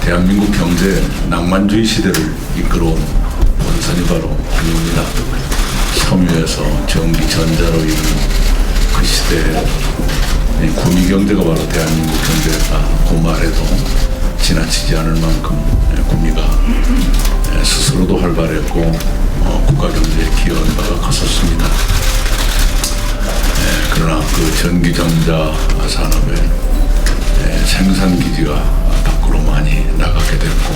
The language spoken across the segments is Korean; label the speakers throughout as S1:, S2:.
S1: 대한민국 경제 낭만주의 시대를 이끌어온 본선이 바로 구미입니다. 섬유에서 전기, 전자로 이룬 그 시대에 구미 경제가 바로 대한민국 경제가 그 말에도 지나치지 않을 만큼 구미가 스스로도 활발했고 국가 경제에 기여한 바가 컸었습니다. 그러나 그 전기, 전자 산업의 생산 기지가 밖으로 많이 나가게 됐고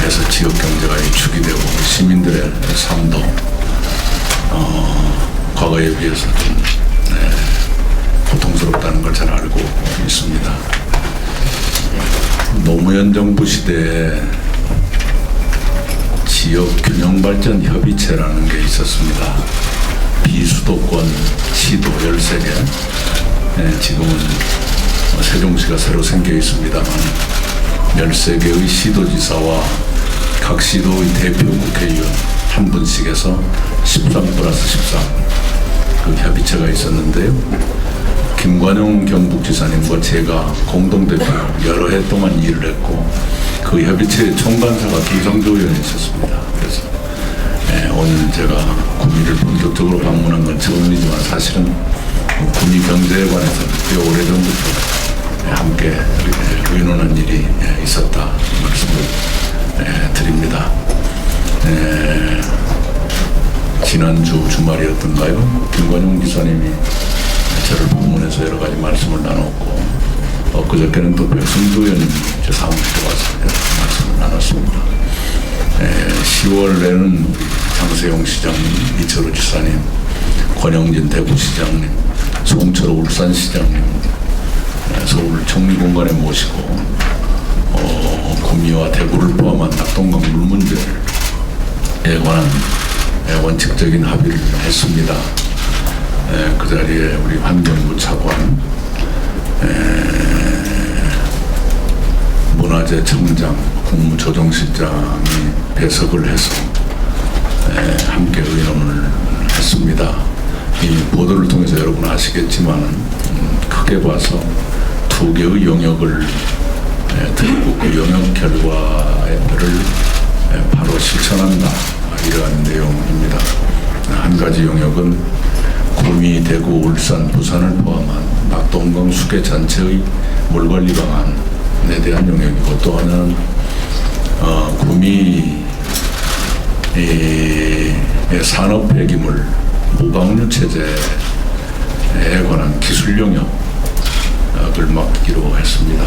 S1: 해서 지역 경제가 위축이 되고 시민들의 삶도 과거에 비해서 좀 고통스럽다는 걸 잘 알고 있습니다. 노무현 정부 시대에 지역 균형 발전 협의체라는 게 있었습니다. 비수도권 시도 13개, 지금은 세종시가 새로 생겨 있습니다만 13개의 시도지사와 각 시도의 대표 국회의원 한 분씩 해서 13+13 그 협의체가 있었는데요. 김관용 경북지사님과 제가 공동대표로 여러 해 동안 일을 했고 그 협의체의 총괄사가 김성조 의원이 있었습니다. 그래서 오늘 제가 구미를 본격적으로 방문한 건 처음이지만 사실은 구미 경제에 관해서 꽤 오래전부터 함께 의논한 일이 있었다 말씀을 드립니다. 지난주 주말이었던가요? 김관용 기사님이 저를 방문해서 여러 가지 말씀을 나눴고 엊그저께는 또 백승주 의원님이 제 사무실에 와서 말씀을 나눴습니다. 10월에는 장세용 시장님, 이철우 지사님, 권영진 대구시장님, 송철호 울산시장님 서울 청리공간에 모시고 구미와 대구를 포함한 낙동강 물 문제에 관한 원칙적인 합의를 했습니다. 그 자리에 우리 환경부 차관, 문화재청장, 국무조정실장이 배석을 해서 함께 의논을 했습니다. 이 보도를 통해서 여러분 아시겠지만 크게 봐서 두 개의 영역을 들고 그 영역 결과를 바로 실천한다 이러한 내용입니다. 한 가지 영역은 구미, 대구, 울산, 부산을 포함한 낙동강 수계 전체의 물관리 방안에 대한 영역이고 또 하나는 구미 산업 폐기물 무방류 체제에 관한 기술 영역을 맡기로 했습니다.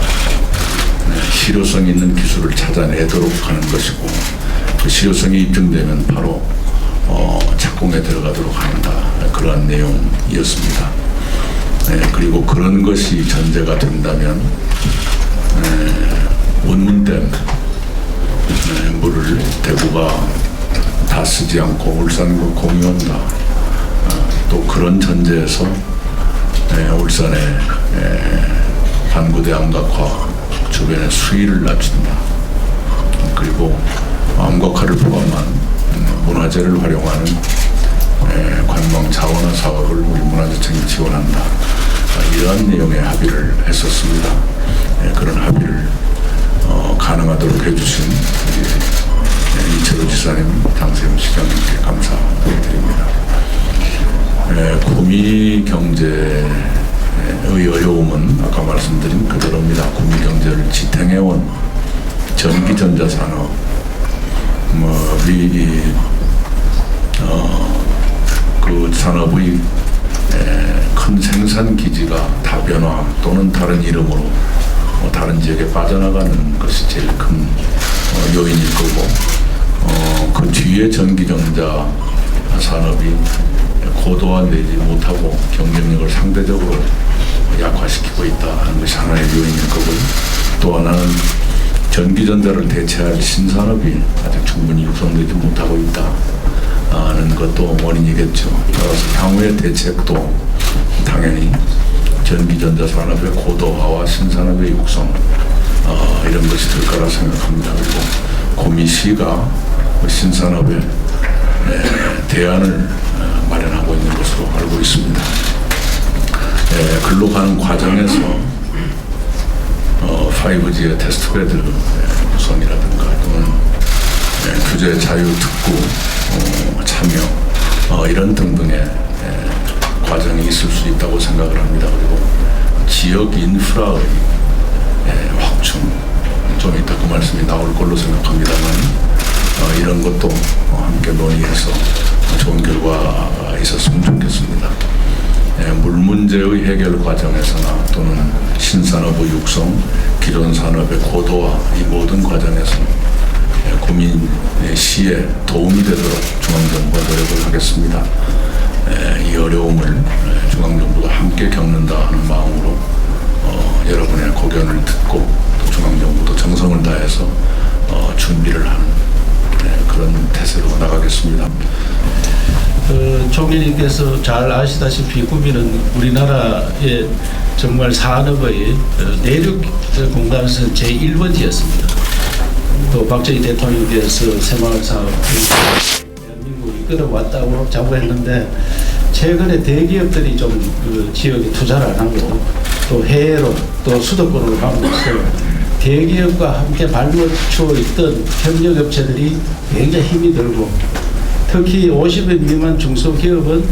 S1: 실효성 있는 기술을 찾아내도록 하는 것이고 그 실효성이 입증되면 바로 착공에 들어가도록 한다. 그러한 내용이었습니다. 그리고 그런 것이 전제가 된다면 원문댐 물을 대구가 다 쓰지 않고 울산과 공유한다. 또 그런 전제에서 울산의 반구대 암각화 주변의 수위를 낮춘다. 그리고 암각화를 포함한 문화재를 활용하는 관광 자원화 사업을 우리 문화재청이 지원한다. 이러한 내용의 합의를 했었습니다. 그런 합의를 가능하도록 해주신 이철우 지사님, 장세용 시장님께 감사드립니다. 구미 경제의 어려움은 아까 말씀드린 그대로입니다. 구미 경제를 지탱해온 전기, 전자 산업, 그 산업의 큰 생산 기지가 다변화 또는 다른 이름으로 다른 지역에 빠져나가는 것이 제일 큰 요인일 거고 그 뒤에 전기, 전자 산업이 고도화되지 못하고 경쟁력을 상대적으로 약화시키고 있다 하는 것이 하나의 요인일 거고요. 또 하나는 전기전자를 대체할 신산업이 아직 충분히 육성되지 못하고 있다 하는 것도 원인이겠죠. 따라서 향후의 대책도 당연히 전기전자 산업의 고도화와 신산업의 육성 이런 것이 될 거라 생각합니다. 그리고 구미시가 신산업의 대안을 마련하고 있는 것으로 알고 있습니다. 글로 가는 과정에서 5G의 테스트베드 구성이라든가 또는 규제 자유 특구 참여 이런 등등의 과정이 있을 수 있다고 생각을 합니다. 그리고 지역 인프라의 확충, 좀 이따 그 말씀이 나올 걸로 생각합니다만 이런 것도 함께 논의해서 좋은 결과가 있었으면 좋겠습니다. 물 문제의 해결 과정에서나 또는 신산업의 육성, 기존 산업의 고도화 이 모든 과정에서 구민 시에 도움이 되도록 중앙정부가 노력을 하겠습니다. 이 어려움을 중앙정부가 함께 겪는다 하는 마음으로 여러분의 고견을 듣고 또 중앙정부도 정성을 다해서 준비를 하는 그런 태세로 나가겠습니다.
S2: 총리님께서 잘 아시다시피 구미는 우리나라의 정말 산업의 내륙 공단에서는 제1번지였습니다. 또 박정희 대통령께서 새마을 사업 대한민국을 이끌어왔다고 자부했는데 최근에 대기업들이 좀 그 지역에 투자를 안 하고 또 해외로 또 수도권으로 가고 있어요. 대기업과 함께 발맞춰 있던 협력업체들이 굉장히 힘이 들고 특히 50인 미만 중소기업은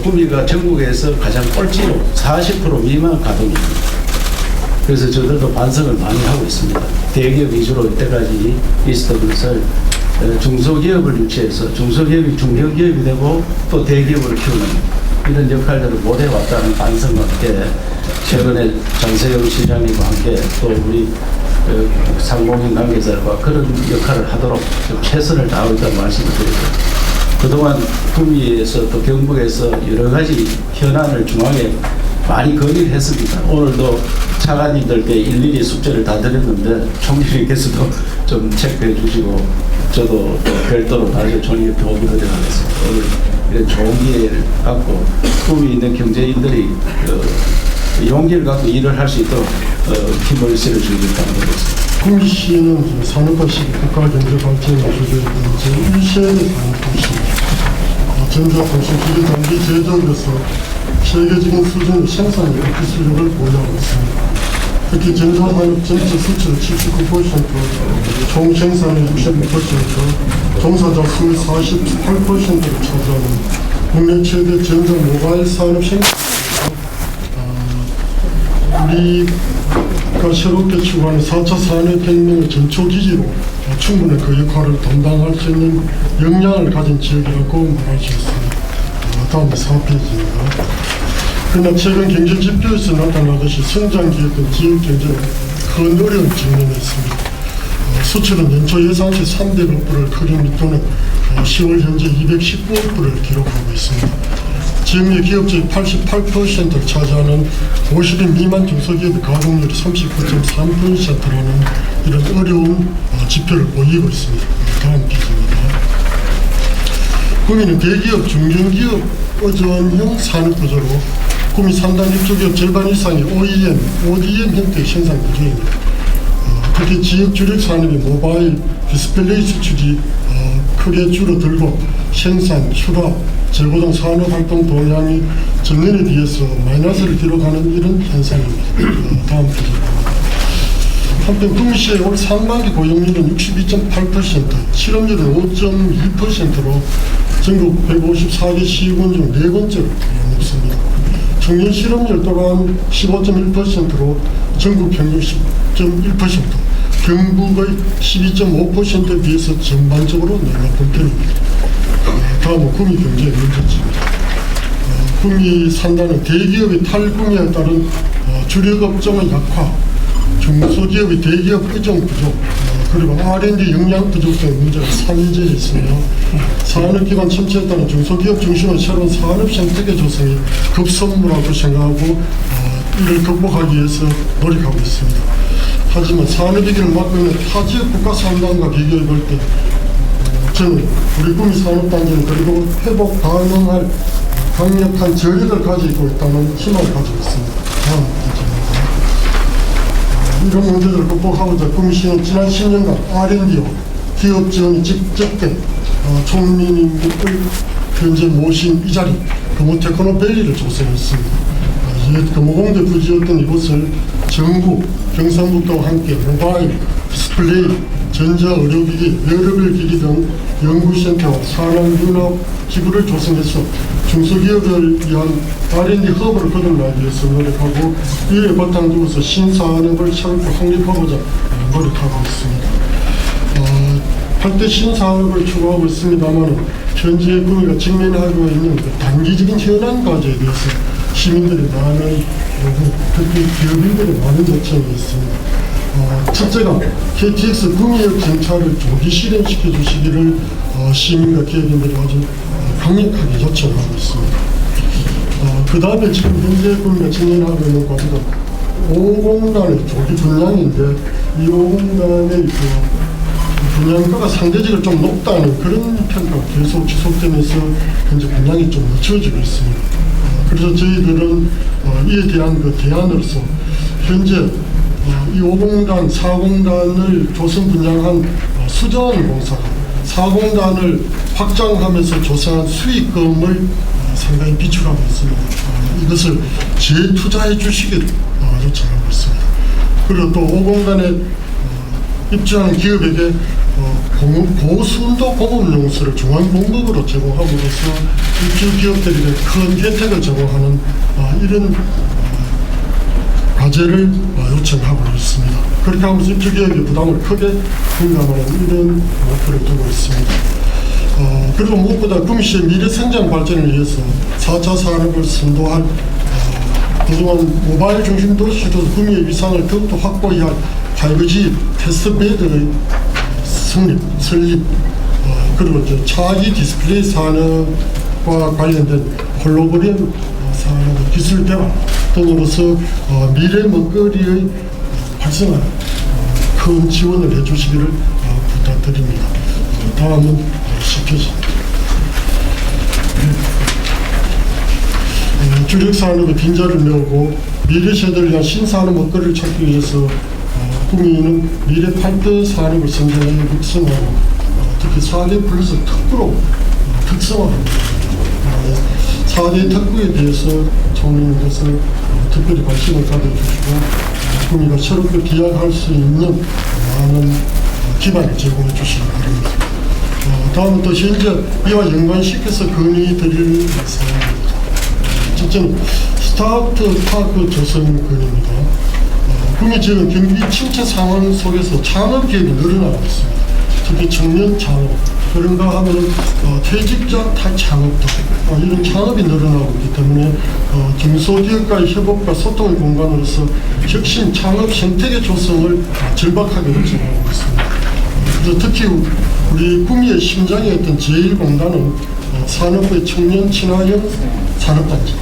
S2: 구미가 전국에서 가장 꼴찌로 40% 미만 가동입니다. 그래서 저들도 반성을 많이 하고 있습니다. 대기업 위주로 이때까지 있었던 것을 중소기업을 유치해서 중소기업이 중견기업이 되고 또 대기업을 키우는 이런 역할들을 못 해왔다는 반성과 함께 최근에 장세영 시장님과 함께 또 우리 상공인 관계자들과 그런 역할을 하도록 좀 최선을 다하고 있다는 말씀을 드립니다. 그동안 구미에서 또 경북에서 여러 가지 현안을 중앙에 많이 건의를 했습니다. 오늘도 차관님들께 일일이 숙제를 다 드렸는데 총리님께서도 좀 체크해 주시고 저도 또 별도로 나중에 총리께 도움을 드려가겠습니다. 오늘 이런 좋은 기회를 갖고 구미에 있는 경제인들이 용기를 갖고 일을 할 수 있도록 힘을 실어주겠다는 거겠습니다.
S3: 구미시는 산업화 시기 국가경제발전을 주도했던 제1세대 산업도시입니다. 전자통신기기 장비 제조업에서 세계적인 수준의 생산력 기술력을 보유하고 있습니다. 특히 전자산업 전체 수출 79%, 총 생산의 65%, 종사자 수의 48%를 차지하는 국내 최대 전자 모바일 산업 생산입니다. 우리가 새롭게 추구하는 4차 산업혁명의 전초기지로 충분히 그 역할을 담당할 수 있는 역량을 가진 지역이라고 말할 수 있습니다. 다음 4페이지입니다. 그러나 최근 경제 지표에서 나타나듯이 성장기였던 지역 경제는 큰 어려운 직면에 있습니다. 수출은 연초 예상치 300억불을 크게 밑도는 10월 현재 219억불을 기록하고 있습니다. 지역 내 기업체의 88%를 차지하는 50인 미만 중소기업의 가동률이 39.3%라는 이런 어려운 지표를 보이고 있습니다. 다음 페이지입니다. 구미는 대기업, 중견기업, 어전형 산업구조로 구미 산단 입주기업 절반 이상이 OEM, ODM 형태의 생산 구조입니다. 특히 지역 주력 산업의 모바일, 디스플레이 수출이 크게 줄어들고 생산, 출하, 재고 등 산업활동 동향이 전년에 비해서 마이너스를 기록하는 이런 현상입니다. 다음 페이지입니다. 한편 구미시의 올 상반기 고용률은 62.8%, 실업률은 5.2%로 전국 154개 시군 중 4번째로 높습니다. 청년 실업률 또한 15.1%로 전국 평균 10.1%, 경북의 12.5%에 비해서 전반적으로 높은 편입니다. 다음은 구미 경제 문제입니다. 구미 산단은 대기업의 탈구미에 따른 주력업종의 약화, 중소기업의 대기업 의존 구조, 그리고 R&D 역량 부족 등 문제가 산재해 있으며 산업기반 침체에 따른 중소기업 중심의 새로운 산업 생태계 조성이 급선무라고 생각하고 이를 극복하기 위해서 노력하고 있습니다. 하지만 산업위기를 막고 있는 타지역 국가 산단과 비교해 볼 때 저는 우리 구미 산업단지는 그리고 회복 가능할 강력한 저력을 가지고 있다는 희망을 가지고 있습니다. 다음 이런 문제들을 극복하고자 구미시는 지난 10년간 R&D와 기업 지원이 직접된 총리님의 현재 모신 이 자리 금호테크노밸리를 조성했습니다. 옛 금호공대 부지였던 이곳을 정부, 경상북도와 함께 모바일, 디스플레이, 전자 의료기기, 웨어러블 기기 등 연구센터와 산업융합 기구를 조성해서 중소기업을 위한 R&D 허브를 거듭나기 위해서 노력하고, 이에 바탕두고서 신산업을 새롭게 확립하고자 노력하고 있습니다. 8대 신산업을 추구하고 있습니다만, 현재 구미가 직면하고 있는 그 단기적인 현안 과제에 대해서 시민들의 많은 요구, 특히 기업인들의 많은 요청이 있습니다. 첫째가 KTX 구미역 정차를 조기 실행시켜 주시기를 시민과 기업인들이 아주 강력하게 요청하고 있습니다. 그 다음에 지금 현재 구미가 직면하고 있는 과제가 5공단의 조기 분양인데, 이 5공단의 분양가가 상대적으로 좀 높다는 그런 평가가 계속 지속되면서 현재 분양이 좀 늦춰지고 있습니다. 그래서 저희들은 이에 대한 그 대안으로서 현재 이 5공단, 4공단을 조성 분양한 수자원 공사가 4공단을 확장하면서 조성한 수익금을 상당히 비축하고 있습니다. 이것을 재투자해 주시기를 요청하고 있습니다. 그리고 또 5공단에 입주하는 기업에게 고순도 공업용수를 중앙공급으로 제공함으로써 입주 기업들에게 큰 혜택을 제공하는 이런 과제를 요청하고 있습니다. 그렇게 하면서 입주 기업의 부담을 크게 분담하는 이런 목표를 두고 있습니다. 그리고 무엇보다 구미시의 미래 성장 발전을 위해서 4차 산업을 선도할 그동안 모바일 중심 도시로 구미의 위상을 더욱더 확보해야 할 5G 테스트베드의 설립, 그리고 차기 디스플레이 산업과 관련된 홀로그램 산업의 기술 개발 등으로서 미래 먹거리의 활성화 큰 지원을 해주시기를 부탁드립니다. 다음은 10표지. 주력 산업의 빈자를 메우고 미래 세대를 위한 신산업 먹거리를 찾기 위해서 구미는 미래 8대 산업을 선정해 육성하고 특히 4대 플러스 특구로 특성화합니다. 4대 특구에 대해서 총리님께서 특별히 관심을 가져주시고 구미가 새롭게 기약할 수 있는 많은 기반을 제공해 주시기 바랍니다. 다음은 또 현재 이와 연관시켜서 건의드릴 사항입니다. 첫째는 스타트파크 조성 건의입니다. 구미 지역은 경기 침체 상황 속에서 창업 기업이 늘어나고 있습니다. 특히 청년 창업, 그런가 하면 퇴직자 탈창업 등 이런 창업이 늘어나고 있기 때문에 중소기업과의 협업과 소통의 공간으로서 혁신 창업 생태계 조성을 절박하게 요청하고 있습니다. 그래서 특히 우리 구미의 심장이 있던 제1공단은 산업부의 청년 친화형 산업단지,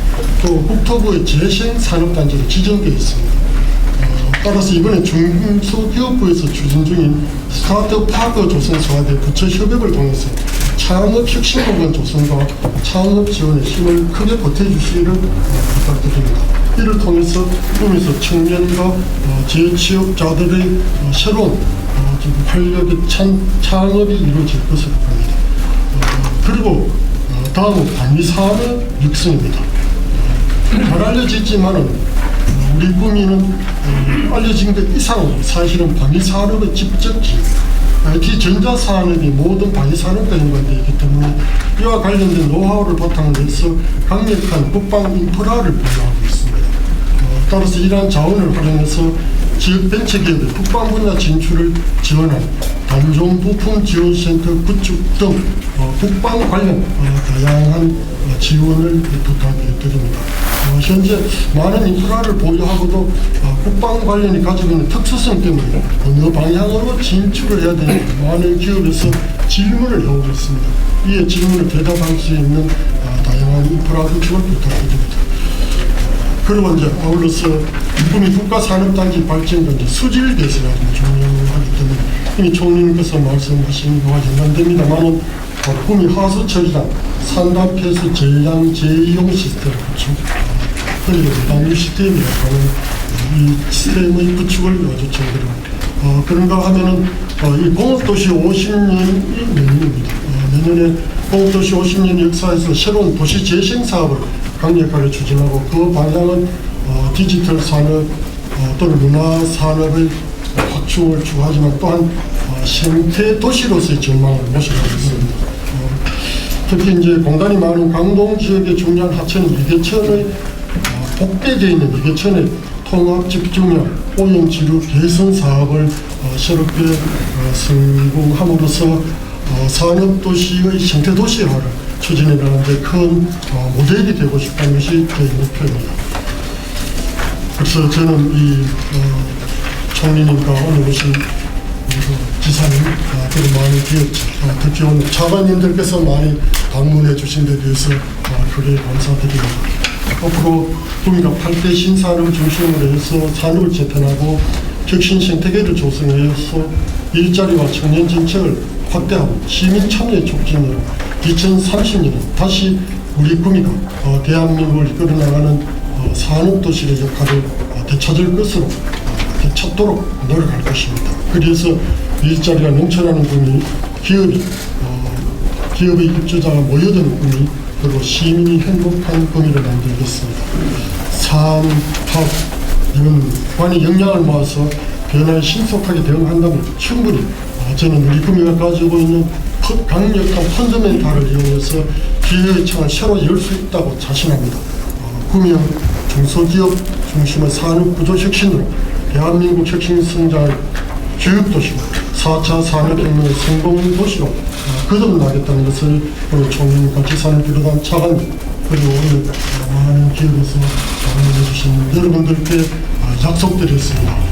S3: 또 국토부의 재생 산업단지로 지정되어 있습니다. 따라서 이번에 중소기업부에서 추진 중인 스타트파크 조성 소화대 부처 협업을 통해서 창업 혁신 공간 조성과 창업 지원에 힘을 크게 보태주시기를 부탁드립니다. 이를 통해서 구미에서 청년과 재취업자들의 새로운 활력의 창업이 이루어질 것으로 봅니다. 그리고 다음은 방위산업 육성입니다. 잘 알려졌지만은 우리 구미는 알려진 것 이상으로 사실은 방위산업의 집적지, IT 전자산업이 모든 방위산업과 연관되어 있기 때문에 이와 관련된 노하우를 바탕으로 해서 강력한 국방 인프라를 보유하고 있습니다. 따라서 이러한 자원을 활용해서 지역 벤처기업의 국방 분야 진출을 지원한 단종 부품 지원센터 구축 등 국방 관련 다양한 지원을 부탁해 드립니다. 현재 많은 인프라를 보유하고도 국방 관련이 가지고 있는 특수성 때문에 어느 방향으로 진출을 해야 되는지 많은 기업에서 질문을 해오고 있습니다. 이에 질문을 대답할 수 있는 다양한 인프라 구축을 부탁드립니다. 그리고 이제 아울러서 구미 국가산업단지 발전과 수질 개선이 아주 중요하기 때문에 이미 총리님께서 말씀하신 거와 연관됩니다만은 구미 하수처리장 산단폐수 전량 재이용 시스템 구축, 그리고 방류 시스템이라고 하는 이 시스템의 구축을 요청드립니다. 그런가 하면은 이 공업도시 50년이 내년입니다. 내년에 공업도시 50년 역사에서 새로운 도시 재생 사업을 강력하게 추진하고 그 방향은 디지털 산업 또는 문화 산업의 확충을 추구하지만 또한 생태 도시로서의 전망을 모색하고 있습니다. 특히 이제 공단이 많은 강동 지역의 중요한 하천인 이계천의 복대되어 있는 이계천의 통합 집중형 오염 지류 개선 사업을 새롭게 성공함으로써 산업도시의 생태도시화를 추진해 나가는데 큰 모델이 되고 싶다는 것이 저희 목표입니다. 그래서 저는 이 총리님과 오늘 오신 지사님 그리고 많은 기업체 특히 오늘 차관님들께서 많이 방문해 주신 데 대해서 크게 감사드립니다. 앞으로 구미가 8대 신산업 중심으로 해서 산업을 재편하고 혁신 생태계를 조성해서 일자리와 청년 정책을 확대하고 시민 참여 촉진으로 2030년에 다시 우리 구미가 대한민국을 이끌어 나가는 산업도시의 역할을 되찾을 것으로 되찾도록 노력할 것입니다. 그래서 일자리가 넘쳐나는 구미, 기업의 입주자가 모여드는 구미, 그리고 시민이 행복한 구미를 만들겠습니다. 산업, 이런 관의 역량을 모아서 변화에 신속하게 대응한다면 충분히 저는 우리 구미가 가지고 있는 강력한 펀더멘탈을 이용해서 기회의 창을 새로 열 수 있다고 자신합니다. 구미형 중소기업 중심의 산업구조 혁신으로 대한민국 혁신 성장의 교육도시고 4차 산업혁명의 성공도시로 거듭나겠다는 것을 오늘 총리님과 지사를 비롯한 차관님 그리고 오늘 많은 기업에서 방문해 주신 여러분들께 약속드렸습니다.